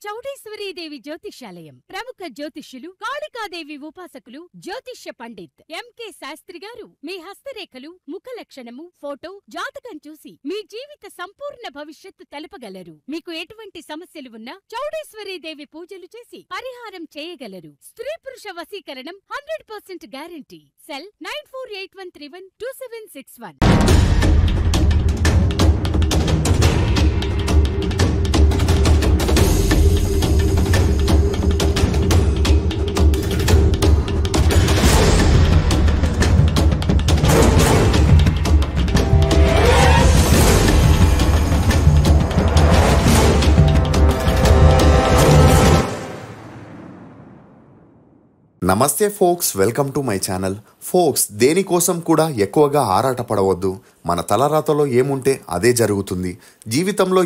చౌడేశ్వరీదేవి జ్యోతిష్యాలయం. ప్రముఖ జ్యోతిష్యులు, కాళికాదేవి ఉపాసకులు, జ్యోతిష్య పండిత్ ఎంకే శాస్త్రి గారు మీ హస్తరేఖలు, ముఖ లక్షణము, ఫోటో, జాతకం చూసి మీ జీవిత సంపూర్ణ భవిష్యత్తు తెలపగలరు. మీకు ఎటువంటి సమస్యలు ఉన్నా చౌడేశ్వరీదేవి పూజలు చేసి పరిహారం చేయగలరు. స్త్రీ పురుష వశీకరణం 100% గ్యారంటీ. సెల్ 9481312761. నమస్తే folks, welcome to my channel. Folks, దేనికోసం కూడా ఎక్కువగా ఆరాటపడవద్దు. మన తలరాతలో ఏముంటే అదే జరుగుతుంది. జీవితంలో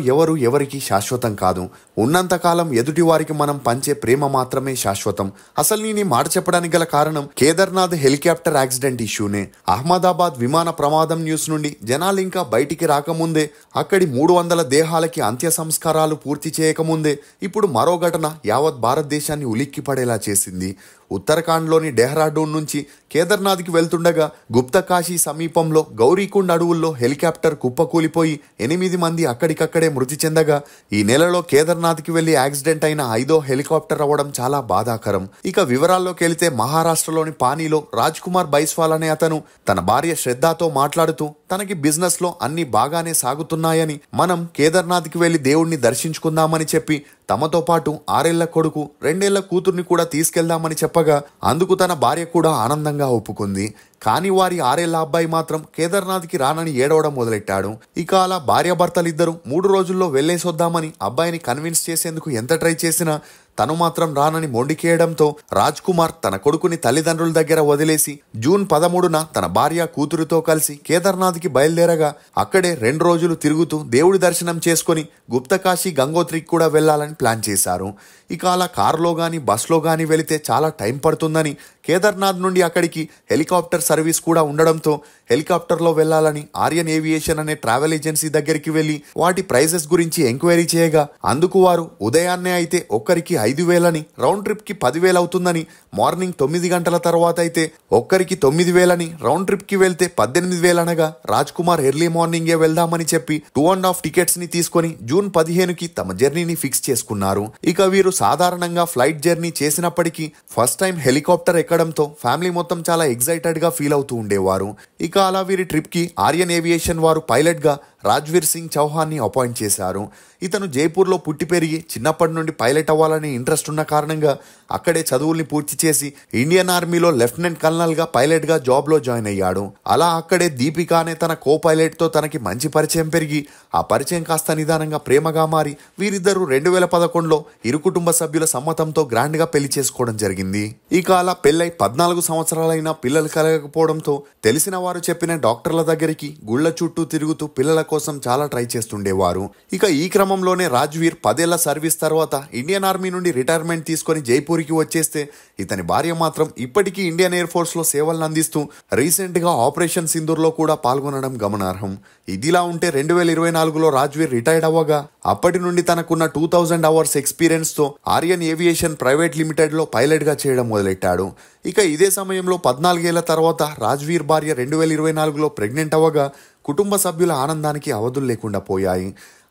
ఎవరికి శాశ్వతం కాదు. ఉన్నంతకాలం ఎదుటివారికి మనం పంచే ప్రేమ మాత్రమే శాశ్వతం. అసలు నేను ఈ మాట చెప్పడానికి గల కారణం కేదార్నాథ్ హెలికాప్టర్ యాక్సిడెంట్ ఇష్యూనే. అహ్మదాబాద్ విమాన ప్రమాదం న్యూస్ నుండి జనాలు ఇంకా బయటికి రాకముందే, అక్కడి 300 దేహాలకి అంత్య సంస్కారాలు పూర్తి చేయకముందే ఇప్పుడు మరో ఘటన యావత్ భారతదేశాన్ని ఉలిక్కిపడేలా చేసింది. ఉత్తరాఖండ్లోని డెహ్రాడూన్ నుంచి కేదార్నాథ్కి వెళ్తుండగా గుప్తకాశీ సమీపంలో గౌరీకుండ్ అడవుల్లో హెలికాప్టర్ కుప్పకూలిపోయి 8 మంది అక్కడికక్కడే మృతి చెందగా, ఈ నెలలో కేదార్నాథ్కి వెళ్లి యాక్సిడెంట్ అయిన 5వ హెలికాప్టర్ అవ్వడం చాలా బాధాకరం. ఇక వివరాల్లోకి వెళితే, మహారాష్ట్రలోని పానీలో రాజ్ కుమార్ బైస్వాల్ అనే అతను తన భార్య శ్రద్ధతో మాట్లాడుతూ, తనకి బిజినెస్ లో అన్ని బాగానే సాగుతున్నాయని, మనం కేదార్నాథ్కి వెళ్లి దేవుణ్ణి దర్శించుకుందామని చెప్పి తమతో పాటు 6 ఏళ్ల కొడుకు 2 ఏళ్ల కూతుర్ని కూడా తీసుకెళ్దామని చెప్పగా, అందుకు తన భార్య కూడా ఆనందంగా ఒప్పుకుంది. కానీ వారి 6 ఏళ్ల అబ్బాయి మాత్రం కేదార్నాథ్కి రానని ఏడవడం మొదలెట్టాడు. ఇక అలా భార్యాభర్తలిద్దరూ 3 రోజుల్లో వెళ్లేసొద్దామని అబ్బాయిని కన్విన్స్ చేసేందుకు ఎంత ట్రై చేసినా తను మాత్రం రానని మొండికేయడంతో రాజ్ కుమార్ తన కొడుకుని తల్లిదండ్రుల దగ్గర వదిలేసి జూన్ 13న తన భార్య కూతురుతో కలిసి కేదార్నాథ్కి బయలుదేరగా, అక్కడే 2 రోజులు తిరుగుతూ దేవుడి దర్శనం చేసుకుని గుప్తకాశీ గంగోత్రికి కూడా వెళ్లాలని ప్లాన్ చేశారు. ఇక అలా కారులో గాని బస్లో గాని వెళితే చాలా టైం పడుతుందని, కేదార్నాథ్ నుండి అక్కడికి హెలికాప్టర్ సర్వీస్ కూడా ఉండడంతో హెలికాప్టర్లో వెళ్లాలని ఆర్యన్ ఏవియేషన్ అనే ట్రావెల్ ఏజెన్సీ దగ్గరికి వెళ్లి వాటి ప్రైజెస్ గురించి ఎంక్వైరీ చేయగా, అందుకు వారు ఉదయాన్నే అయితే ఒక్కరికి 5,000 అని, రౌండ్ ట్రిప్ కి 10,000 అవుతుందని, మార్నింగ్ 9 గంటల తర్వాత అయితే ఒక్కరికి 9,000 అని, రౌండ్ ట్రిప్ కి వెళ్తే 18,000 అనగా రాజ్ కుమార్ ఎర్లీ మార్నింగే వెళ్దామని చెప్పి 2.5 టికెట్స్ ని తీసుకుని జూన్ 15కి తమ జర్నీని ఫిక్స్ చేసుకున్నారు. ఇక వీరు సాధారణంగా ఫ్లైట్ జర్నీ చేసినప్పటికీ ఫస్ట్ టైం హెలికాప్టర్ ఎక్కడంతో ఫ్యామిలీ మొత్తం చాలా ఎక్సైటెడ్ గా ఫీల్ అవుతూ ఉండేవారు. ఇక అలా వీరి ట్రిప్ కి ఆర్యన్ ఏవియేషన్ వారు పైలట్ గా రాజ్వీర్ సింగ్ చౌహాన్ ని అపాయింట్ చేశారు. ఇతను జైపూర్లో పుట్టి పెరిగి చిన్నప్పటి నుండి పైలట్ అవ్వాలని ఇంట్రెస్ట్ ఉన్న కారణంగా అక్కడే చదువుల్ని పూర్తి చేసి ఇండియన్ ఆర్మీలో లెఫ్టినెంట్ కల్నల్ గా పైలట్ గా జాబ్ లో జాయిన్ అయ్యాడు. అలా అక్కడే దీపిక అనే తన కో పైలట్ తో తనకి మంచి పరిచయం పెరిగి, ఆ పరిచయం కాస్త నిదానంగా ప్రేమగా మారి వీరిద్దరూ 2011లో ఇరు కుటుంబ సభ్యుల సమ్మతంతో గ్రాండ్ గా పెళ్లి చేసుకోవడం జరిగింది. ఇక అలా పెళ్లై 14 సంవత్సరాలైనా పిల్లలు కలగకపోవడంతో తెలిసిన వారు చెప్పిన డాక్టర్ల దగ్గరికి గుళ్ల చుట్టూ తిరుగుతూ పిల్లల కోసం చాలా ట్రై చేస్తుండేవారు. ఇక ఈ క్రమంలోనే రాజ్వీర్ 10 ఏళ్ల సర్వీస్ తర్వాత ఇండియన్ ఆర్మీ నుండి రిటైర్మెంట్ తీసుకుని జైపూర్కి వచ్చేస్తే, ఇతని భార్య మాత్రం ఇప్పటికీ ఇండియన్ ఎయిర్ ఫోర్స్ లో సేవలను అందిస్తూ రీసెంట్ గా ఆపరేషన్ సింధూర్లో కూడా పాల్గొనడం గమనార్హం. ఇదిలా ఉంటే 2024లో రాజ్వీర్ రిటైర్డ్ అవ్వగా, అప్పటి నుండి తనకున్న 2000 అవర్స్ ఎక్స్పీరియన్స్ తో ఆర్యన్ ఏవియేషన్ ప్రైవేట్ లిమిటెడ్ లో పైలట్ గా చేయడం మొదలెట్టాడు. ఇక ఇదే సమయంలో 14 ఏళ్ల తర్వాత రాజ్వీర్ భార్య 2024లో ప్రెగ్నెంట్ అవ్వగా, కుటుంబ సభ్యుల ఆనందానికి అవధులు లేకుండా పోయాయి.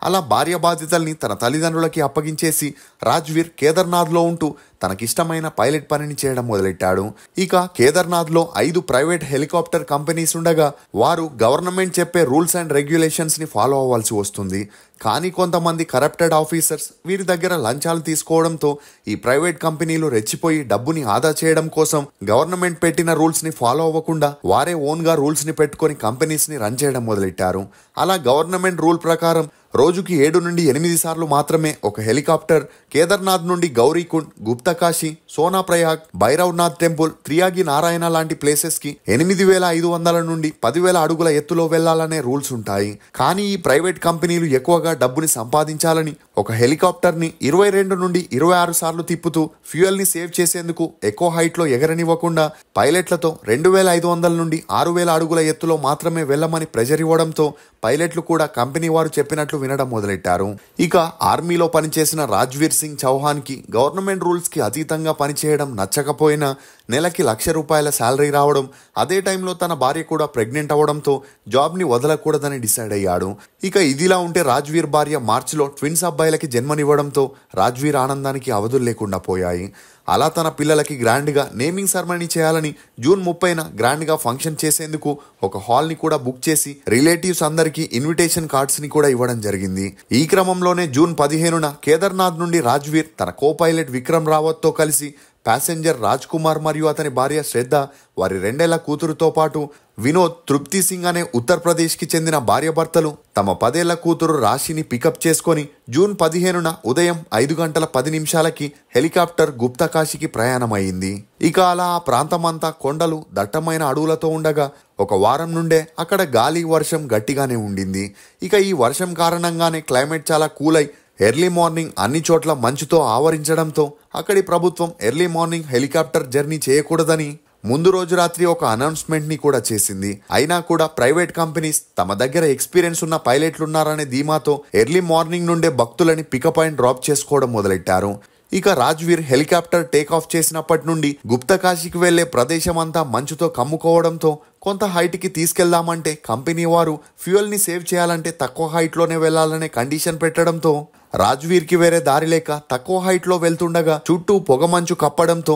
అలా భార్య బాధ్యతల్ని తన తల్లిదండ్రులకి అప్పగించేసి రాజ్వీర్ కేదార్నాథ్లో ఉంటూ తనకిష్టమైన పైలట్ పనిని చేయడం మొదలెట్టాడు. ఇక కేదార్నాథ్లో 5 ప్రైవేట్ హెలికాప్టర్ కంపెనీస్ ఉండగా, వారు గవర్నమెంట్ చెప్పే రూల్స్ అండ్ రెగ్యులేషన్స్ ని ఫాలో అవ్వాల్సి వస్తుంది. కానీ కొంతమంది కరప్టెడ్ ఆఫీసర్స్ వీరి దగ్గర లంచాలు తీసుకోవడంతో ఈ ప్రైవేట్ కంపెనీలు రెచ్చిపోయి డబ్బుని ఆదా చేయడం కోసం గవర్నమెంట్ పెట్టిన రూల్స్ ని ఫాలో అవ్వకుండా వారే ఓన్ గా రూల్స్ ని పెట్టుకుని కంపెనీస్ ని రన్ చేయడం మొదలెట్టారు. అలా గవర్నమెంట్ రూల్ ప్రకారం రోజుకి 7 నుండి 8 సార్లు మాత్రమే ఒక హెలికాప్టర్ కేదార్నాథ్ నుండి గౌరీకుండ్, గుప్తకాశీ, సోనాప్రయాగ్, భైరవ్నాథ్ టెంపుల్, త్రియాగి నారాయణ లాంటి ప్లేసెస్ కి 8,500 నుండి 10,000 అడుగుల ఎత్తులో వెళ్లాలనే రూల్స్ ఉంటాయి. కానీ ఈ ప్రైవేట్ కంపెనీలు ఎక్కువగా డబ్బుని సంపాదించాలని ఒక హెలికాప్టర్ని 22 నుండి 26 సార్లు తిప్పుతూ ఫ్యూయల్ని సేవ్ చేసేందుకు ఎక్కువ హైట్లో ఎగరనివ్వకుండా పైలట్లతో 2500 నుండి 6000 అడుగుల ఎత్తులో మాత్రమే వెళ్లమని ప్రెజర్ ఇవ్వడంతో పైలట్లు కూడా కంపెనీ వారు చెప్పినట్లు వినడం మొదలెట్టారు. ఇక ఆర్మీలో పనిచేసిన రాజ్వీర్ సింగ్ చౌహాన్కి గవర్నమెంట్ రూల్స్కి అతీతంగా పనిచేయడం నచ్చకపోయినా నెలకి ₹1,00,000 శాలరీ రావడం, అదే టైంలో తన భార్య కూడా ప్రెగ్నెంట్ అవడంతో జాబ్ని వదలకూడదని డిసైడ్ అయ్యాడు. ఇక ఇదిలా ఉంటే రాజ్వీర్ భార్య మార్చిలో ట్విన్స్ అబ్బాయిలకి జన్మనివ్వడంతో రాజ్వీర్ ఆనందానికి అవధులు లేకుండా పోయాయి. అలా తన పిల్లలకి గ్రాండ్గా నేమింగ్ సెరమనీ చేయాలని జూన్ 30న గ్రాండ్గా ఫంక్షన్ చేసేందుకు ఒక హాల్ని కూడా బుక్ చేసి రిలేటివ్స్ అందరికీ ఇన్విటేషన్ కార్డ్స్ని కూడా ఇవ్వడం జరిగింది. ఈ క్రమంలోనే జూన్ 15న కేదార్నాథ్ నుండి రాజ్వీర్ తన కో పైలట్ విక్రమ్ రావత్తో కలిసి ప్యాసింజర్ రాజ్ కుమార్ మరియు అతని భార్య శ్రద్ధ, వారి 2 ఏళ్ల కూతురుతో పాటు వినోద్, తృప్తి సింగ్ అనే ఉత్తరప్రదేశ్కి చెందిన భార్యాభర్తలు తమ 10 ఏళ్ల కూతురు రాశిని పికప్ చేసుకొని జూన్ 15న ఉదయం 5:10 హెలికాప్టర్ గుప్తకాశీకి ప్రయాణమైంది. ఇక అలా ఆ ప్రాంతమంతా కొండలు, దట్టమైన అడవులతో ఉండగా ఒక వారం నుండే అక్కడ గాలి, వర్షం గట్టిగానే ఉండింది. ఇక ఈ వర్షం కారణంగానే క్లైమేట్ చాలా కూల్ అయి ఎర్లీ మార్నింగ్ అన్ని చోట్ల మంచుతో ఆవరించడంతో అక్కడి ప్రభుత్వం ఎర్లీ మార్నింగ్ హెలికాప్టర్ జర్నీ చేయకూడదని ముందు రోజు రాత్రి ఒక అనౌన్స్మెంట్ని కూడా చేసింది. అయినా కూడా ప్రైవేట్ కంపెనీస్ తమ దగ్గర ఎక్స్పీరియన్స్ ఉన్న పైలట్లున్నారనే ధీమాతో ఎర్లీ మార్నింగ్ నుండే భక్తులని పికప్ అండ్ డ్రాప్ చేసుకోవడం మొదలెట్టారు. ఇక రాజ్వీర్ హెలికాప్టర్ టేక్ ఆఫ్ చేసినప్పటి నుండి గుప్తకాశీకి వెళ్లే ప్రదేశం అంతా మంచుతో కమ్ముకోవడంతో కొంత హైట్కి తీసుకెళ్దామంటే కంపెనీ వారు ఫ్యూయల్ని సేవ్ చేయాలంటే తక్కువ హైట్లోనే వెళ్లాలనే కండిషన్ పెట్టడంతో రాజ్వీర్కి వేరే దారి లేక తక్కువ హైట్లో వెళ్తుండగా చుట్టూ పొగమంచు కప్పడంతో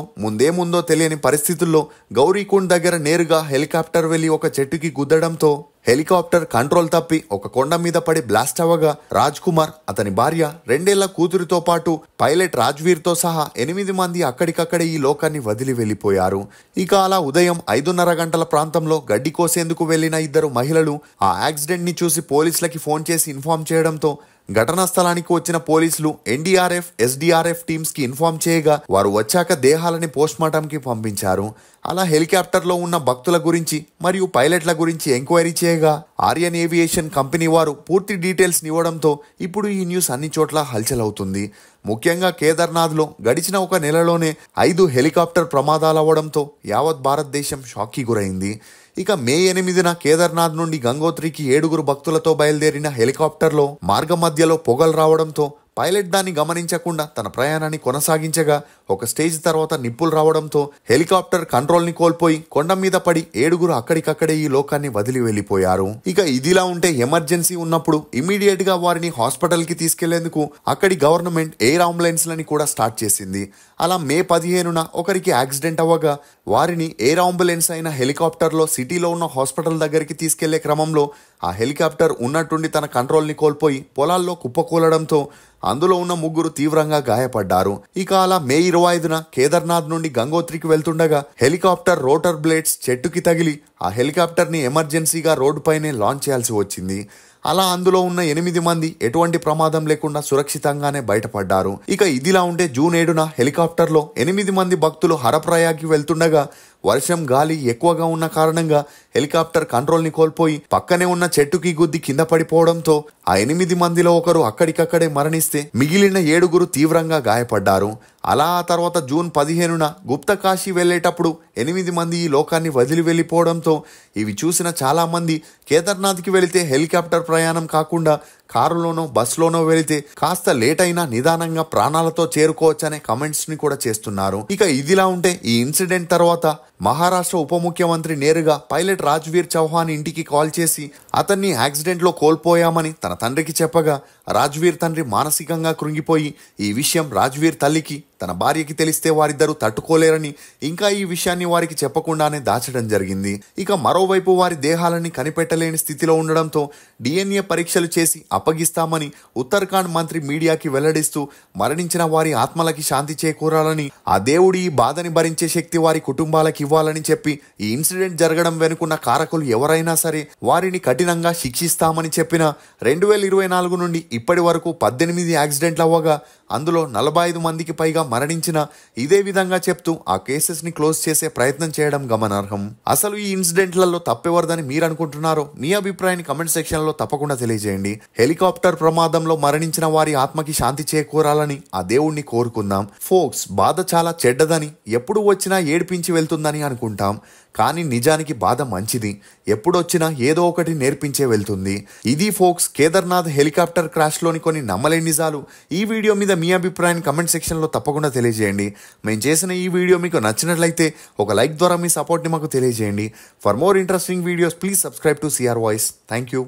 ముందో తెలియని పరిస్థితుల్లో గౌరీకుండ్ దగ్గర నేరుగా హెలికాప్టర్ వెళ్లి ఒక చెట్టుకి గుద్దడంతో హెలికాప్టర్ కంట్రోల్ తప్పి ఒక కొండ మీద పడి బ్లాస్ట్ అవ్వగా రాజ్ కుమార్, అతని భార్య, 2 ఏళ్ల కూతురితో పాటు పైలట్ రాజ్వీర్తో సహా 8 మంది అక్కడికక్కడే ఈ లోకాన్ని వదిలి వెళ్లిపోయారు. ఇక అలా ఉదయం 5:30 గంటల ప్రాంతంలో గడ్డి కోసేందుకు వెళ్లిన 2 మహిళలు ఆ యాక్సిడెంట్ ని చూసి పోలీసులకి ఫోన్ చేసి ఇన్ఫార్మ్ చేయడంతో ఘటనా స్థలానికి వచ్చిన పోలీసులు ఎన్డీఆర్ఎఫ్, ఎస్డీఆర్ఎఫ్ టీమ్స్ కి ఇన్ఫార్మ్ చేయగా వారు వచ్చాక దేహాలని పోస్ట్మార్టంకి పంపించారు. అలా హెలికాప్టర్లో ఉన్న భక్తుల గురించి మరియు పైలట్ల గురించి ఎంక్వైరీ చేయగా ఆర్యన్ ఏవియేషన్ కంపెనీ వారు పూర్తి డీటెయిల్స్ ఇవ్వడంతో ఇప్పుడు ఈ న్యూస్ అన్ని చోట్ల హల్చల్ అవుతుంది. ముఖ్యంగా కేదార్నాథ్లో గడిచిన ఒక నెలలోనే 5 హెలికాప్టర్ ప్రమాదాలు అవ్వడంతో యావత్ భారతదేశం షాక్కి గురైంది. ఇక మే 8న కేదార్నాథ్ నుండి గంగోత్రికి 7 భక్తులతో బయలుదేరిన హెలికాప్టర్లో మార్గ మధ్యలో పొగలు రావడంతో పైలట్ దాన్ని గమనించకుండా తన ప్రయాణాన్ని కొనసాగించగా ఒక స్టేజ్ తర్వాత నిప్పులు రావడంతో హెలికాప్టర్ కంట్రోల్ని కోల్పోయి కొండ మీద పడి 7 అక్కడికక్కడే ఈ లోకాన్ని వదిలి వెళ్లిపోయారు. ఇక ఇదిలా ఉంటే ఎమర్జెన్సీ ఉన్నప్పుడు ఇమీడియట్ గా వారిని హాస్పిటల్ కి తీసుకెళ్లేందుకు అక్కడి గవర్నమెంట్ ఎయిర్ అంబులెన్స్లని కూడా స్టార్ట్ చేసింది. అలా మే 15న ఒకరికి యాక్సిడెంట్ అవ్వగా వారిని ఎయిర్ అంబులెన్స్ అయిన హెలికాప్టర్లో సిటీలో ఉన్న హాస్పిటల్ దగ్గరికి తీసుకెళ్లే క్రమంలో ఆ హెలికాప్టర్ ఉన్నట్టుండి తన కంట్రోల్ని కోల్పోయి పొలాల్లో కుప్పకూలడంతో అందులో ఉన్న 3 తీవ్రంగా గాయపడ్డారు. ఇక అలా మే 25న కేదార్నాథ్ నుండి గంగోత్రికి వెళ్తుండగా హెలికాప్టర్ రోటర్ బ్లేడ్స్ చెట్టుకి తగిలి ఆ హెలికాప్టర్ని ఎమర్జెన్సీగా రోడ్డు పైనే లాంచ్ చేయాల్సి వచ్చింది. అలా అందులో ఉన్న 8 మంది ఎటువంటి ప్రమాదం లేకుండా సురక్షితంగానే బయటపడ్డారు. ఇక ఇదిలా ఉంటే జూన్ 7న హెలికాప్టర్లో 8 మంది భక్తులు హరప్రయాగ్కి వెళ్తుండగా వర్షం, గాలి ఎక్కువగా ఉన్న కారణంగా హెలికాప్టర్ కంట్రోల్ని కోల్పోయి పక్కనే ఉన్న చెట్టుకి గుద్ది కింద పడిపోవడంతో ఆ 8 మందిలో ఒకరు అక్కడికక్కడే మరణిస్తే మిగిలిన 7 తీవ్రంగా గాయపడ్డారు. అలా ఆ తర్వాత జూన్ 15న గుప్తకాశీ వెళ్లేటప్పుడు 8 మంది ఈ లోకాన్ని వదిలి వెళ్లిపోవడంతో ఇవి చూసిన చాలా మంది కేదార్నాథ్కి వెళితే హెలికాప్టర్ ప్రయాణం కాకుండా కారులోనో బస్సులోనో వెళితే కాస్త లేట్ అయినా నిదానంగా ప్రాణాలతో చేరుకోవచ్చనే కమెంట్స్ ని కూడా చేస్తున్నారు. ఇక ఇదిలా ఉంటే ఈ ఇన్సిడెంట్ తర్వాత మహారాష్ట్ర ఉప ముఖ్యమంత్రి నేరుగా పైలట్ రాజ్వీర్ చౌహాన్ ఇంటికి కాల్ చేసి అతన్ని యాక్సిడెంట్ లో కోల్పోయామని తన తండ్రికి చెప్పగా రాజ్వీర్ తండ్రి మానసికంగా కృంగిపోయి ఈ విషయం రాజ్వీర్ తల్లికి, తన భార్యకి తెలిస్తే వారిద్దరూ తట్టుకోలేరని ఇంకా ఈ విషయాన్ని వారికి చెప్పకుండానే దాచడం జరిగింది. ఇక మరోవైపు వారి దేహాలని కనిపెట్టలేని స్థితిలో ఉండడంతో DNA పరీక్షలు చేసి అప్పగిస్తామని ఉత్తరాఖండ్ మంత్రి మీడియాకి వెల్లడిస్తూ మరణించిన వారి ఆత్మలకి శాంతి చేకూరాలని, ఆ దేవుడి ఈ బాధని భరించే శక్తి వారి కుటుంబాలకి ఇవ్వాలని చెప్పి ఈ ఇన్సిడెంట్ జరగడం వెనుకున్న కారకులు ఎవరైనా సరే వారిని కఠినంగా శిక్షిస్తామని చెప్పిన 2024 నుండి ఇప్పటి వరకు 18 యాక్సిడెంట్లు అవ్వగా అందులో 45 మందికి పైగా మరణించిన ఇదే విధంగా చెప్తూ ఆ కేసెస్ ని క్లోజ్ చేసే ప్రయత్నం చేయడం గమనార్హం. అసలు ఈ ఇన్సిడెంట్లలో తప్పెవరదని మీరు అనుకుంటున్నారో మీ అభిప్రాయాన్ని కమెంట్ సెక్షన్ లో తప్పకుండా తెలియజేయండి. హెలికాప్టర్ ప్రమాదంలో మరణించిన వారి ఆత్మకి శాంతి చేకూరాలని ఆ దేవుణ్ణి కోరుకుందాం. ఫోక్స్, బాధ చాలా చెడ్డదని, ఎప్పుడు వచ్చినా ఏడిపించి వెళ్తుందని అనుకుంటాం. కానీ నిజానికి బాధ మంచిది, ఎప్పుడొచ్చినా ఏదో ఒకటి నేర్పించే వెళ్తుంది. ఇది ఫోక్స్, కేదార్నాథ్ హెలికాప్టర్ క్రాష్ లోని కొన్ని నమ్మలేని నిజాలు. ఈ వీడియో మీద మీ అభిప్రాయాన్ని కమెంట్ సెక్షన్ లో తప్పకుండా తెలియజేయండి. మేము చేసిన ఈ వీడియో మీకు నచ్చినట్లయితే ఒక లైక్ ద్వారా మీ సపోర్ట్ ని మాకు తెలియజేయండి. For more interesting videos please subscribe to CR voice. Thank you.